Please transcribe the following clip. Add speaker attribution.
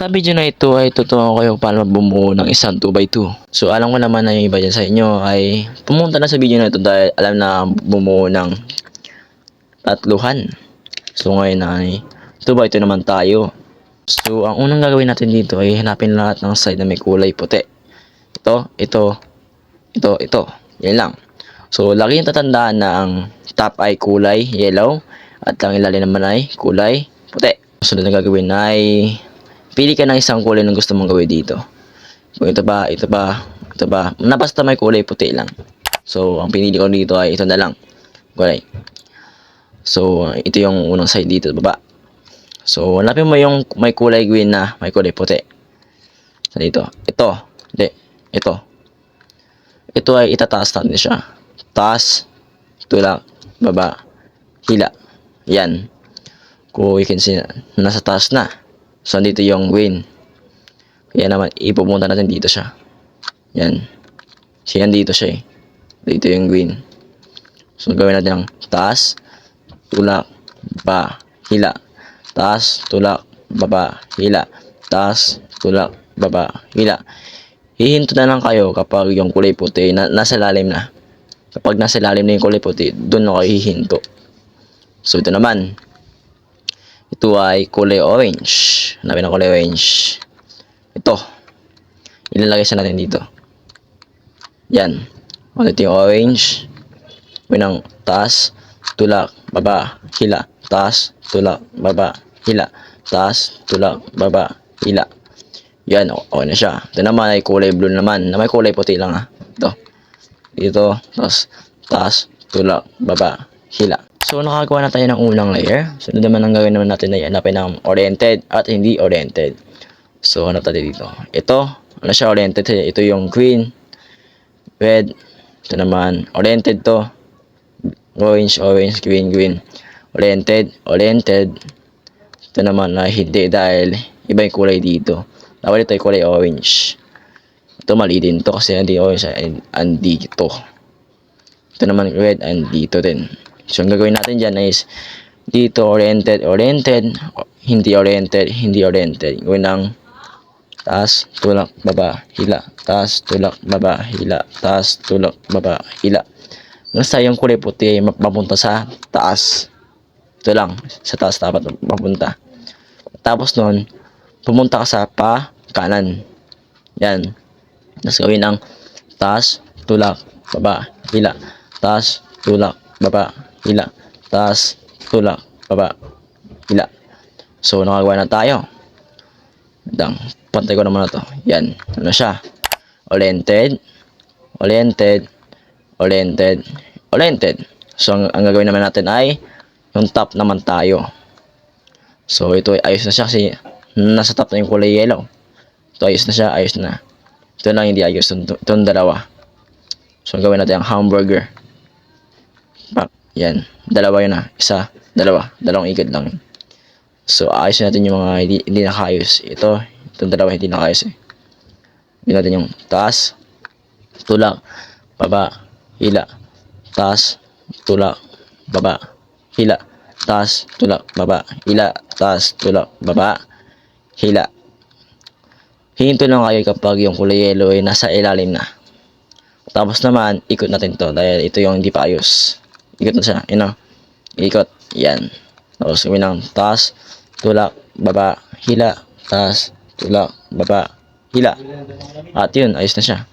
Speaker 1: Sa video na ito ay tuturuan ko kayo paano bumuo ng isang 2x2. So alam ko naman na yung iba dyan sa inyo ay pumunta na sa video na ito dahil alam na bumuo ng tatluhan. So ngayon ay 2x2 naman tayo. So ang unang gagawin natin dito ay hanapin lahat ng side na may kulay puti. Ito. Yan lang. So lagi yung tatandaan na ang top ay kulay yellow at ang ilalim naman ay kulay puti. Sunod na gagawin ay pili ka ng isang kulay na gusto mong gawin dito. Kung ito ba. Basta may kulay puti lang. So, ang pinili ko dito ay ito na lang. Kulay. So, ito yung unang side dito, baba. So, hanapin mo yung may kulay green na may kulay puti. So, dito. Ito. Ito ay itataas natin siya. Taas, tulak, baba, hila. Yan. Kung you can see, nasa taas na. So, dito yung green. Kaya naman, ipupunta natin dito siya. Yan. So, yan dito siya eh. Dito yung green. So, gawin natin ang taas, tulak, baba, hila. Taas, tulak, baba, hila. Taas, tulak, baba, hila. Hihinto na lang kayo kapag yung kulay puti nasa lalim na. Kapag nasa lalim na yung kulay puti, doon na kayo hihinto. So, ito naman. Ito ay kulay orange. Hanapin ang kulay orange. Ito. Ilalagay sa natin dito. Yan. Ito yung orange. Winang taas, tulak, baba, hila. Taas, tulak, baba, hila. Taas, tulak, baba, hila. Yan. Okay na siya. Ito naman ay kulay blue naman. Na may kulay puti lang ha. Ito. Dito. Taas, tulak, baba, hila. So, nakagawa na tayo ng unang layer. Sunod naman ang gawin naman natin ay hanapin ng oriented at hindi oriented. So, hanap tayo dito. Ito, ano siya oriented? Ito yung green, red. Ito naman, oriented to. Orange, green. Oriented. Ito naman na hindi dahil iba yung kulay dito. Dapat ito yung kulay orange. Ito mali din to kasi hindi orange and dito. Ito naman red and dito din. So, ang gagawin natin dyan is dito oriented, hindi oriented. Gawin ng taas, tulak, baba, hila. Taas, tulak, baba, hila. Taas, tulak, baba, hila. Basta yung kulay puti ay mapunta sa taas. Ito lang, sa taas dapat mapunta. Tapos nun, pumunta ka sa kanan. Yan. Tapos gawin ng taas, tulak, baba, hila. Taas, tulak, baba, hila. Taas, tulak, baba, hila. So, nakagawa na tayo. Pantay ko naman na to. Yan. Ano siya? Oriented. So, ang gagawin naman natin ay yung top naman tayo. So, ito ay ayos na siya kasi nasa top na yung kulay yellow. Ito ayos na siya. Ito lang hindi ayos. Itong dalawa. So, ang gawin natin ang hamburger. Yan. Dalawa yun na. Isa, dalawa. Dalawang ikot lang. So, ayos natin yung mga hindi nakaayos. Itong dalawa hindi nakaayos eh. Gawin natin yung taas, tulak, baba, hila. Taas, tulak, baba, hila. Taas, tulak, baba, hila. Taas, tulak, baba, hila. Hihinto lang kayo kapag yung kulay yellow ay nasa ilalim na. Tapos naman, ikot natin to dahil ito yung hindi pa ayos. Ikot na siya, ikot, yan. Tapos gawin ng taas, tulak, baba, hila. Taas, tulak, baba, hila. At yun, ayos na siya.